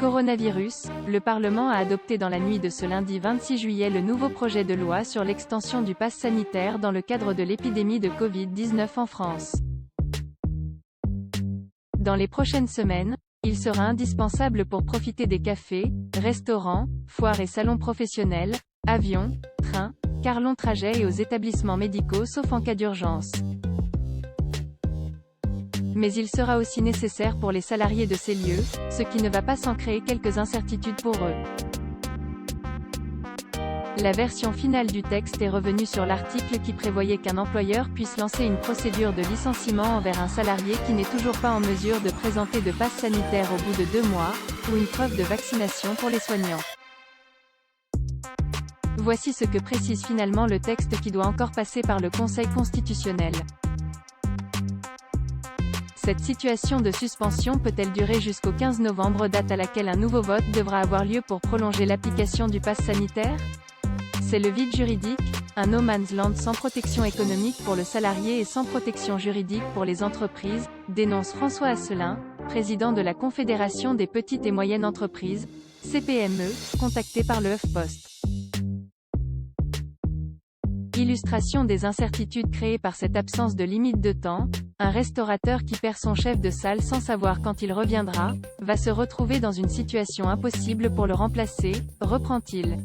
Coronavirus, le Parlement a adopté dans la nuit de ce lundi 26 juillet le nouveau projet de loi sur l'extension du pass sanitaire dans le cadre de l'épidémie de Covid-19 en France. Dans les prochaines semaines, il sera indispensable pour profiter des cafés, restaurants, foires et salons professionnels, avions, trains, cars long trajet et aux établissements médicaux sauf en cas d'urgence. Mais il sera aussi nécessaire pour les salariés de ces lieux, ce qui ne va pas sans créer quelques incertitudes pour eux. La version finale du texte est revenue sur l'article qui prévoyait qu'un employeur puisse lancer une procédure de licenciement envers un salarié qui n'est toujours pas en mesure de présenter de passe sanitaire au bout de 2 mois, ou une preuve de vaccination pour les soignants. Voici ce que précise finalement le texte qui doit encore passer par le Conseil constitutionnel. Cette situation de suspension peut-elle durer jusqu'au 15 novembre, date à laquelle un nouveau vote devra avoir lieu pour prolonger l'application du pass sanitaire? C'est le vide juridique, un no man's land sans protection économique pour le salarié et sans protection juridique pour les entreprises, dénonce François Asselin, président de la Confédération des petites et moyennes entreprises, CPME, contacté par le HuffPost. Illustration des incertitudes créées par cette absence de limite de temps, un restaurateur qui perd son chef de salle sans savoir quand il reviendra, va se retrouver dans une situation impossible pour le remplacer, reprend-il.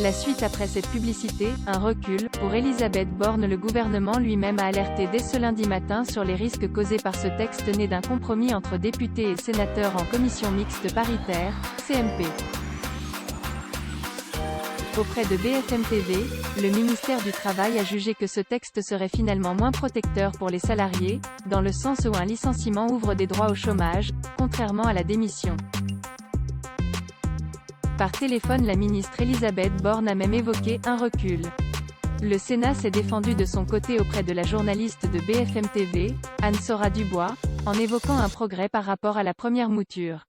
La suite après cette publicité, un recul, pour Elisabeth Borne. Le gouvernement lui-même a alerté dès ce lundi matin sur les risques causés par ce texte né d'un compromis entre députés et sénateurs en commission mixte paritaire, CMP. Auprès de BFM TV, le ministère du Travail a jugé que ce texte serait finalement moins protecteur pour les salariés, dans le sens où un licenciement ouvre des droits au chômage, contrairement à la démission. Par téléphone, la ministre Elisabeth Borne a même évoqué un recul. Le Sénat s'est défendu de son côté auprès de la journaliste de BFM TV, Anne-Sora Dubois, en évoquant un progrès par rapport à la première mouture.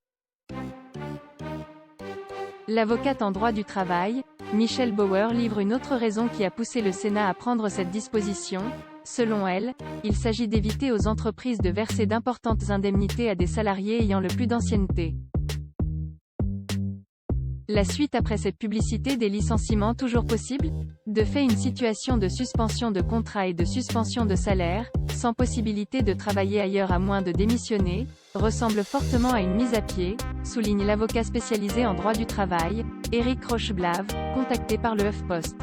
L'avocate en droit du travail, Michelle Bauer, livre une autre raison qui a poussé le Sénat à prendre cette disposition. Selon elle, il s'agit d'éviter aux entreprises de verser d'importantes indemnités à des salariés ayant le plus d'ancienneté. La suite après cette publicité, des licenciements toujours possibles? De fait, une situation de suspension de contrat et de suspension de salaire, sans possibilité de travailler ailleurs à moins de démissionner, ressemble fortement à une mise à pied, souligne l'avocat spécialisé en droit du travail, Éric Rocheblave, contacté par le HuffPost.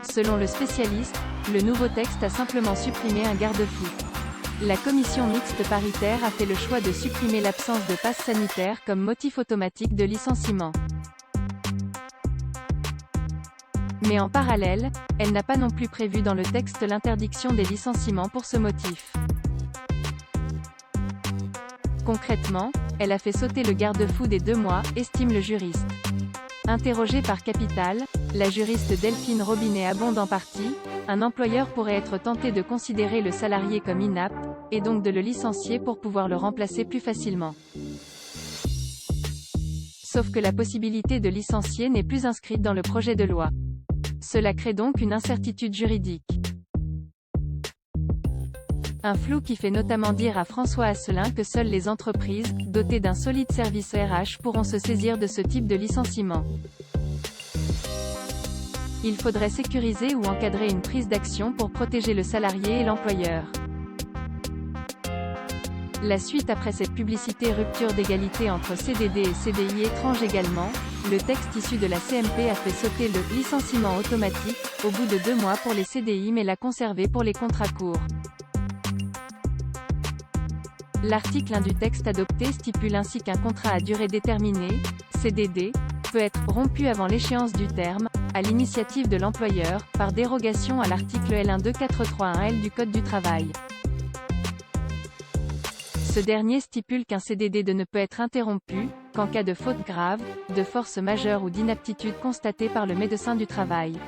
Selon le spécialiste, le nouveau texte a simplement supprimé un garde-fou. La commission mixte paritaire a fait le choix de supprimer l'absence de passe sanitaire comme motif automatique de licenciement. Mais en parallèle, elle n'a pas non plus prévu dans le texte l'interdiction des licenciements pour ce motif. Concrètement, elle a fait sauter le garde-fou des 2 mois, estime le juriste. Interrogée par Capital, la juriste Delphine Robinet abonde en partie. Un employeur pourrait être tenté de considérer le salarié comme inapte, et donc de le licencier pour pouvoir le remplacer plus facilement. Sauf que la possibilité de licencier n'est plus inscrite dans le projet de loi. Cela crée donc une incertitude juridique. Un flou qui fait notamment dire à François Asselin que seules les entreprises, dotées d'un solide service RH, pourront se saisir de ce type de licenciement. Il faudrait sécuriser ou encadrer une prise d'action pour protéger le salarié et l'employeur. La suite après cette publicité, rupture d'égalité entre CDD et CDI étrange également, le texte issu de la CMP a fait sauter le « licenciement automatique » au bout de 2 mois pour les CDI mais l'a conservé pour les contrats courts. L'article 1 du texte adopté stipule ainsi qu'un contrat à durée déterminée, CDD, peut être rompu avant l'échéance du terme, à l'initiative de l'employeur, par dérogation à l'article L12431L du Code du travail. Ce dernier stipule qu'un CDD ne peut être interrompu qu'en cas de faute grave, de force majeure ou d'inaptitude constatée par le médecin du travail.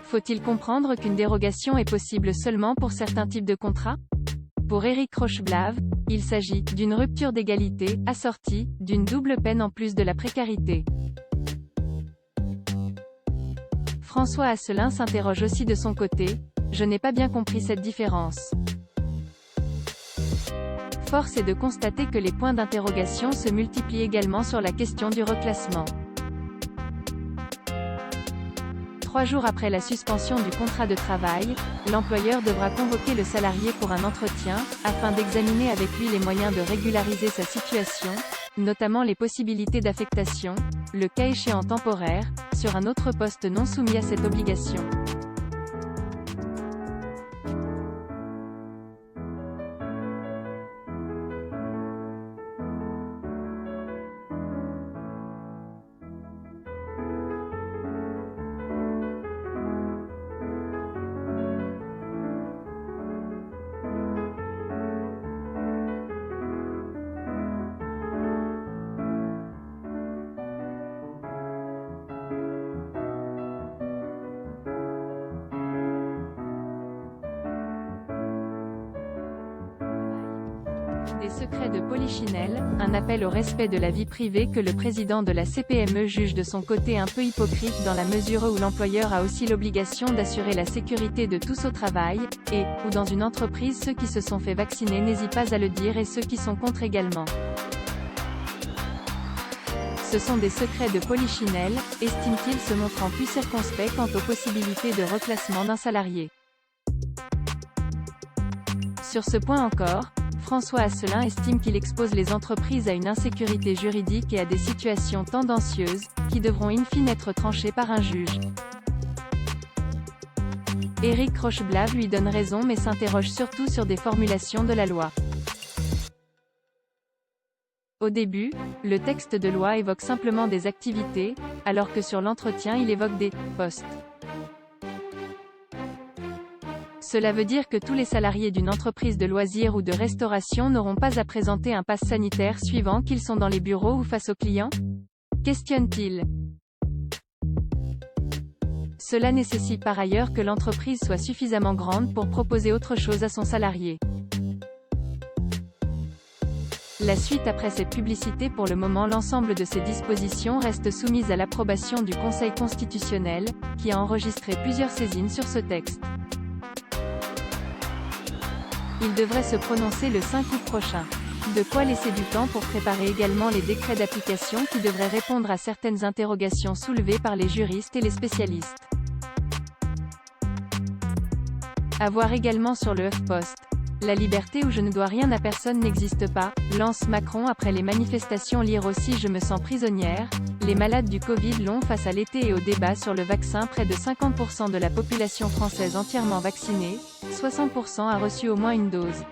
Faut-il comprendre qu'une dérogation est possible seulement pour certains types de contrats? Pour Éric Rocheblave, il s'agit d'une rupture d'égalité, assortie d'une double peine en plus de la précarité. François Asselin s'interroge aussi de son côté. Je n'ai pas bien compris cette différence. Force est de constater que les points d'interrogation se multiplient également sur la question du reclassement. 3 jours après la suspension du contrat de travail, l'employeur devra convoquer le salarié pour un entretien, afin d'examiner avec lui les moyens de régulariser sa situation, notamment les possibilités d'affectation, le cas échéant temporaire, sur un autre poste non soumis à cette obligation. Des secrets de Polichinelle, un appel au respect de la vie privée que le président de la CPME juge de son côté un peu hypocrite dans la mesure où l'employeur a aussi l'obligation d'assurer la sécurité de tous au travail, et, ou dans une entreprise ceux qui se sont fait vacciner n'hésitent pas à le dire et ceux qui sont contre également. Ce sont des secrets de Polichinelle, estime-t-il se montrant plus circonspect quant aux possibilités de reclassement d'un salarié. Sur ce point encore, François Asselin estime qu'il expose les entreprises à une insécurité juridique et à des situations tendancieuses, qui devront in fine être tranchées par un juge. Éric Rocheblave lui donne raison mais s'interroge surtout sur des formulations de la loi. Au début, le texte de loi évoque simplement des activités, alors que sur l'entretien il évoque des postes. Cela veut dire que tous les salariés d'une entreprise de loisirs ou de restauration n'auront pas à présenter un pass sanitaire suivant qu'ils sont dans les bureaux ou face aux clients? Questionne-t-il. Cela nécessite par ailleurs que l'entreprise soit suffisamment grande pour proposer autre chose à son salarié. La suite après cette publicité. Pour le moment l'ensemble de ces dispositions reste soumise à l'approbation du Conseil constitutionnel, qui a enregistré plusieurs saisines sur ce texte. Il devrait se prononcer le 5 août prochain. De quoi laisser du temps pour préparer également les décrets d'application qui devraient répondre à certaines interrogations soulevées par les juristes et les spécialistes. À voir également sur le HuffPost. La liberté où je ne dois rien à personne n'existe pas, lance Macron après les manifestations. Lire aussi Je me sens prisonnière, les malades du Covid long face à l'été et au débat sur le vaccin. Près de 50% de la population française entièrement vaccinée, 60% a reçu au moins une dose.